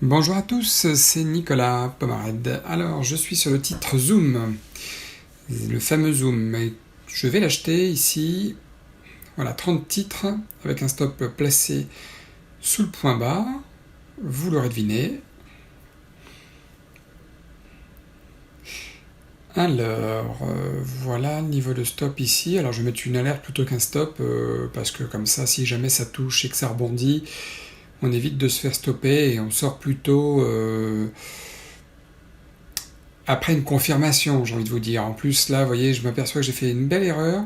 Bonjour à tous, c'est Nicolas Pomarède. Alors, je suis sur le titre Zoom, le fameux Zoom. Et je vais l'acheter ici. Voilà, 30 titres avec un stop placé sous le point bas. Vous l'aurez deviné. Alors, voilà le niveau de stop ici. Alors, je vais mettre une alerte plutôt qu'un stop, parce que comme ça, si jamais ça touche et que ça rebondit, on évite de se faire stopper et on sort plutôt après une confirmation, j'ai envie de vous dire. En plus, là, vous voyez, je m'aperçois que j'ai fait une belle erreur.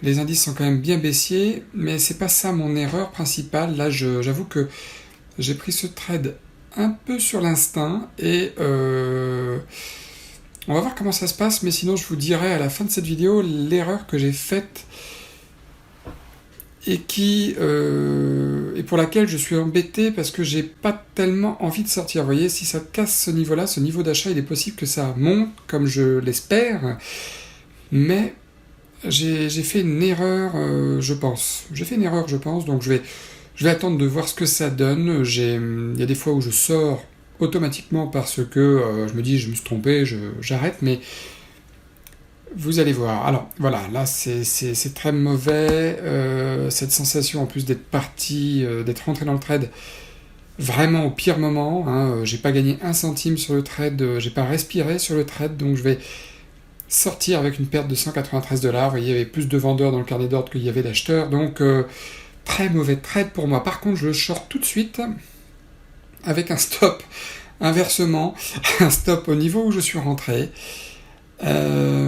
Les indices sont quand même bien baissiers, mais c'est pas ça mon erreur principale. Là, j'avoue que j'ai pris ce trade un peu sur l'instinct et on va voir comment ça se passe, mais sinon je vous dirai à la fin de cette vidéo l'erreur que j'ai faite et et pour laquelle je suis embêté parce que j'ai pas tellement envie de sortir. Vous voyez, si ça casse ce niveau-là, ce niveau d'achat, il est possible que ça monte comme je l'espère, mais j'ai fait une erreur, je pense. J'ai fait une erreur, je pense, donc je vais attendre de voir ce que ça donne. Il y a des fois où je sors automatiquement parce que je me dis je me suis trompé, j'arrête, mais vous allez voir. Alors voilà, là c'est très mauvais. Cette sensation en plus d'être parti, d'être rentré dans le trade vraiment au pire moment. Hein, j'ai pas gagné un centime sur le trade, j'ai pas respiré sur le trade, donc je vais sortir avec une perte de 193 $. Vous voyez, il y avait plus de vendeurs dans le carnet d'ordre qu'il y avait d'acheteurs, donc très mauvais trade pour moi. Par contre, je le short tout de suite avec un stop inversement, un stop au niveau où je suis rentré.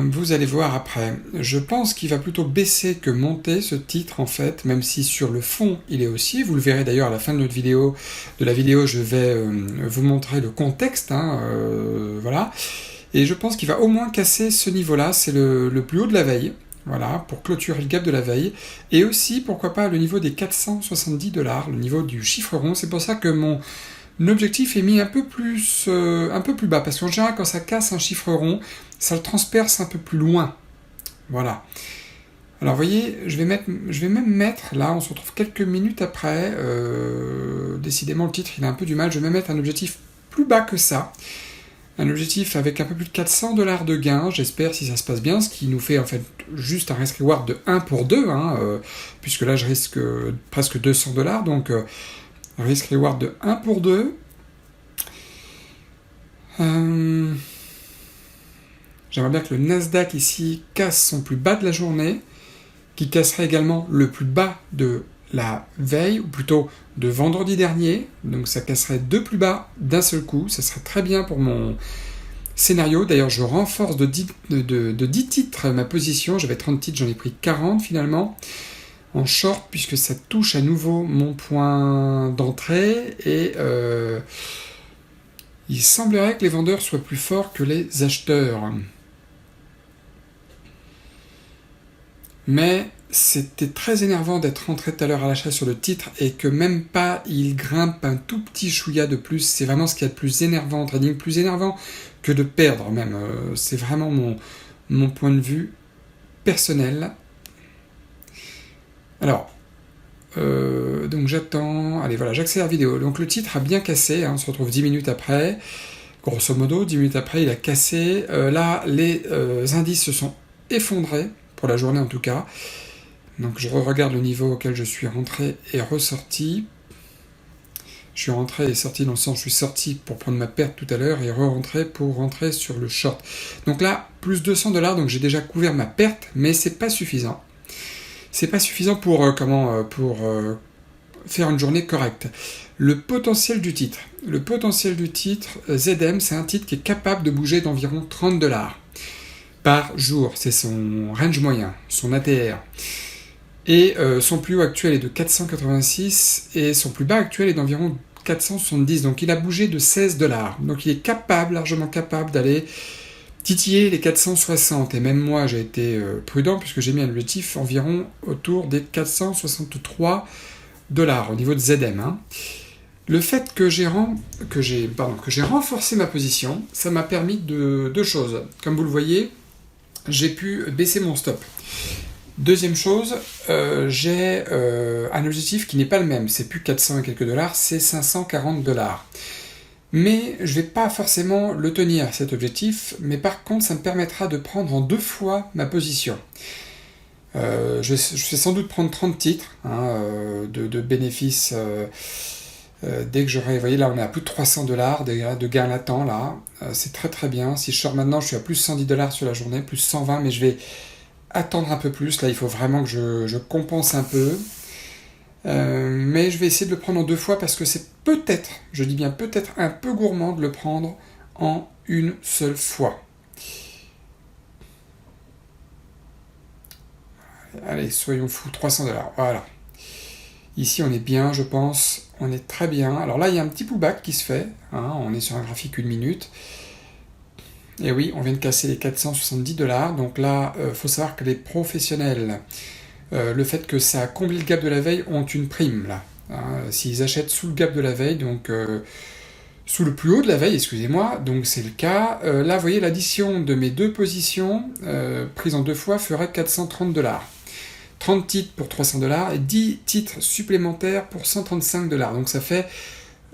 Vous allez voir après. Je pense qu'il va plutôt baisser que monter ce titre en fait, même si sur le fond il est haussier. Vous le verrez d'ailleurs à la fin de la vidéo, je vais vous montrer le contexte. Voilà. Et je pense qu'il va au moins casser ce niveau-là. C'est le plus haut de la veille. Voilà, pour clôturer le gap de la veille. Et aussi, pourquoi pas, le niveau des 470 $, le niveau du chiffre rond. C'est pour ça que mon objectif est mis un peu plus bas. Parce qu'en général, quand ça casse un chiffre rond, ça le transperce un peu plus loin. Voilà. Alors, vous voyez, je vais même mettre, là, on se retrouve quelques minutes après. Décidément, le titre, il a un peu du mal. Je vais même mettre un objectif plus bas que ça. Un objectif avec un peu plus de 400 $ de gain, j'espère, si ça se passe bien, ce qui nous fait en fait juste un risk reward de 1 pour 2, puisque là je risque presque 200 $, donc risk reward de 1 pour 2. J'aimerais bien que le Nasdaq ici casse son plus bas de la journée, qui casserait également le plus bas de la veille, ou plutôt de vendredi dernier, donc ça casserait deux plus bas d'un seul coup, ça serait très bien pour mon scénario. D'ailleurs, je renforce de 10 titres ma position, j'avais 30 titres, j'en ai pris 40 finalement, en short, puisque ça touche à nouveau mon point d'entrée, et il semblerait que les vendeurs soient plus forts que les acheteurs. Mais c'était très énervant d'être rentré tout à l'heure à l'achat sur le titre et que même pas il grimpe un tout petit chouïa de plus. C'est vraiment ce qu'il y a de plus énervant en trading, plus énervant que de perdre même. C'est vraiment mon point de vue personnel. Alors, donc j'attends. Allez, voilà, j'accélère la vidéo. Donc le titre a bien cassé, on se retrouve 10 minutes après. Grosso modo, 10 minutes après, il a cassé. Là, les indices se sont effondrés, pour la journée en tout cas. Donc je regarde le niveau auquel je suis rentré et ressorti. Je suis rentré et sorti dans le sens, je suis sorti pour prendre ma perte tout à l'heure et re-rentré pour rentrer sur le short. Donc là, plus 200 $, donc j'ai déjà couvert ma perte, mais c'est pas suffisant. C'est pas suffisant pour faire une journée correcte. Le potentiel du titre. Le potentiel du titre, ZM, c'est un titre qui est capable de bouger d'environ 30 $ par jour. C'est son range moyen, son ATR. Et son plus haut actuel est de 486 et son plus bas actuel est d'environ 470. Donc il a bougé de 16 $. Donc il est largement capable d'aller titiller les 460. Et même moi j'ai été prudent puisque j'ai mis un objectif environ autour des 463 $ au niveau de ZM. Le fait que j'ai renforcé ma position, ça m'a permis de deux choses. Comme vous le voyez, j'ai pu baisser mon stop. Deuxième chose, j'ai un objectif qui n'est pas le même, c'est plus 400 et quelques dollars, c'est 540 dollars. Mais je ne vais pas forcément le tenir, cet objectif, mais par contre ça me permettra de prendre en 2 fois ma position. Je vais sans doute prendre 30 titres de bénéfices dès que j'aurai... Vous voyez là on est à plus de 300 dollars de gain latent là, c'est très très bien. Si je sors maintenant je suis à plus 110 dollars sur la journée, plus 120, mais je vais attendre un peu plus, là il faut vraiment que je compense un peu. Mais je vais essayer de le prendre en 2 fois parce que c'est peut-être, je dis bien peut-être, un peu gourmand de le prendre en une seule fois. Allez, soyons fous, 300 dollars, voilà. Ici on est bien, je pense, on est très bien. Alors là il y a un petit pullback qui se fait, on est sur un graphique 1 minute. Et oui, on vient de casser les 470 dollars, donc là, faut savoir que les professionnels, le fait que ça a comblé le gap de la veille, ont une prime, là. S'ils achètent sous le gap de la veille, donc sous le plus haut de la veille, excusez-moi, donc c'est le cas. Là, vous voyez, l'addition de mes 2 positions, prises en 2 fois, ferait 430 dollars. 30 titres pour 300 dollars et 10 titres supplémentaires pour 135 dollars. Donc ça fait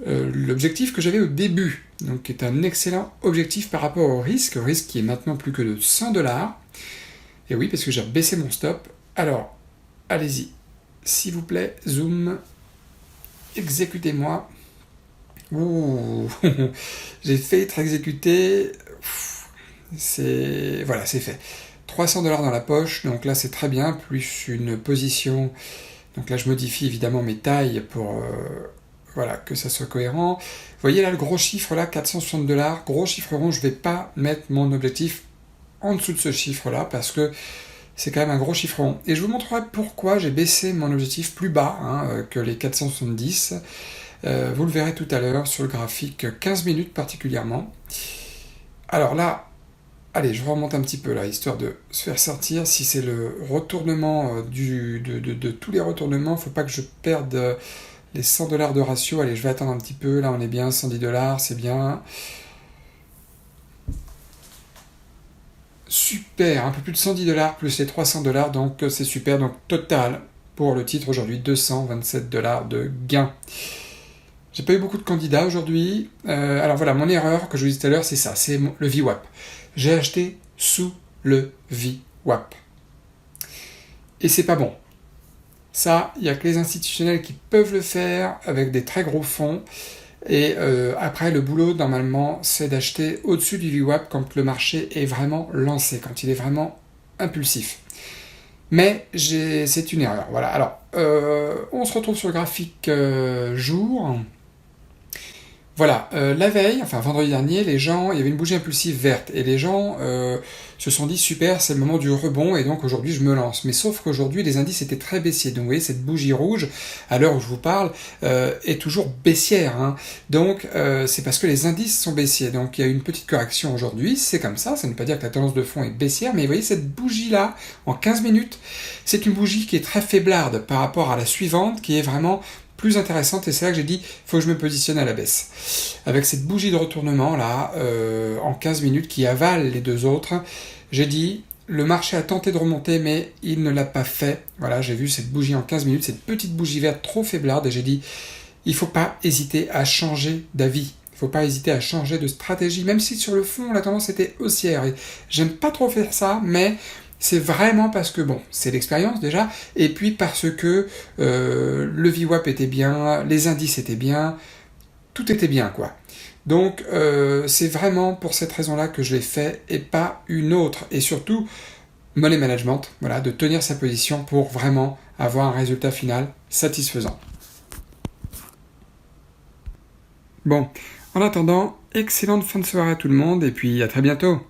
l'objectif que j'avais au début, donc qui est un excellent objectif par rapport au risque qui est maintenant plus que de 100 dollars. Et oui, parce que j'ai baissé mon stop. Alors, allez-y, s'il vous plaît, zoom, exécutez-moi. Ouh, j'ai fait être exécuté. Voilà, c'est fait. 300 dollars dans la poche, donc là c'est très bien, plus une position. Donc là je modifie évidemment mes tailles pour voilà, que ça soit cohérent. Vous voyez là le gros chiffre là, 460 dollars, gros chiffre rond, je ne vais pas mettre mon objectif en dessous de ce chiffre là parce que c'est quand même un gros chiffre rond. Et je vous montrerai pourquoi j'ai baissé mon objectif plus bas que les 470. Vous le verrez tout à l'heure sur le graphique 15 minutes particulièrement. Alors là, allez, je remonte un petit peu là, histoire de se faire sortir. Si c'est le retournement de tous les retournements, il ne faut pas que je perde les 100 dollars de ratio. Allez, je vais attendre un petit peu. Là, on est bien, 110 dollars, c'est bien. Super, un peu plus de 110 dollars plus les 300 dollars, donc c'est super. Donc total, pour le titre aujourd'hui, 227 dollars de gain. J'ai pas eu beaucoup de candidats aujourd'hui. Alors voilà, mon erreur que je vous disais tout à l'heure, c'est ça, c'est le VWAP. J'ai acheté sous le VWAP. Et c'est pas bon. Ça, il n'y a que les institutionnels qui peuvent le faire avec des très gros fonds. Et après, le boulot, normalement, c'est d'acheter au-dessus du VWAP quand le marché est vraiment lancé, quand il est vraiment impulsif. Mais c'est une erreur. Voilà. Alors, on se retrouve sur le graphique jour. Voilà, la veille, enfin vendredi dernier, il y avait une bougie impulsive verte, et les gens se sont dit super, c'est le moment du rebond, et donc aujourd'hui je me lance. Mais sauf qu'aujourd'hui les indices étaient très baissiers, donc vous voyez cette bougie rouge, à l'heure où je vous parle, est toujours baissière. Donc c'est parce que les indices sont baissiers, donc il y a une petite correction aujourd'hui, c'est comme ça ne veut pas dire que la tendance de fond est baissière, mais vous voyez cette bougie-là, en 15 minutes, c'est une bougie qui est très faiblarde par rapport à la suivante, qui est vraiment plus intéressante, et c'est là que j'ai dit, il faut que je me positionne à la baisse. Avec cette bougie de retournement là, en 15 minutes, qui avale les 2 autres, j'ai dit, le marché a tenté de remonter, mais il ne l'a pas fait. Voilà, j'ai vu cette bougie en 15 minutes, cette petite bougie verte trop faiblarde, et j'ai dit, il ne faut pas hésiter à changer d'avis. Il ne faut pas hésiter à changer de stratégie, même si sur le fond, la tendance était haussière. Et j'aime pas trop faire ça, mais c'est vraiment parce que, bon, c'est l'expérience déjà, et puis parce que le VWAP était bien, les indices étaient bien, tout était bien, quoi. Donc, c'est vraiment pour cette raison-là que je l'ai fait, et pas une autre. Et surtout, money management, voilà, de tenir sa position pour vraiment avoir un résultat final satisfaisant. Bon, en attendant, excellente fin de soirée à tout le monde, et puis à très bientôt.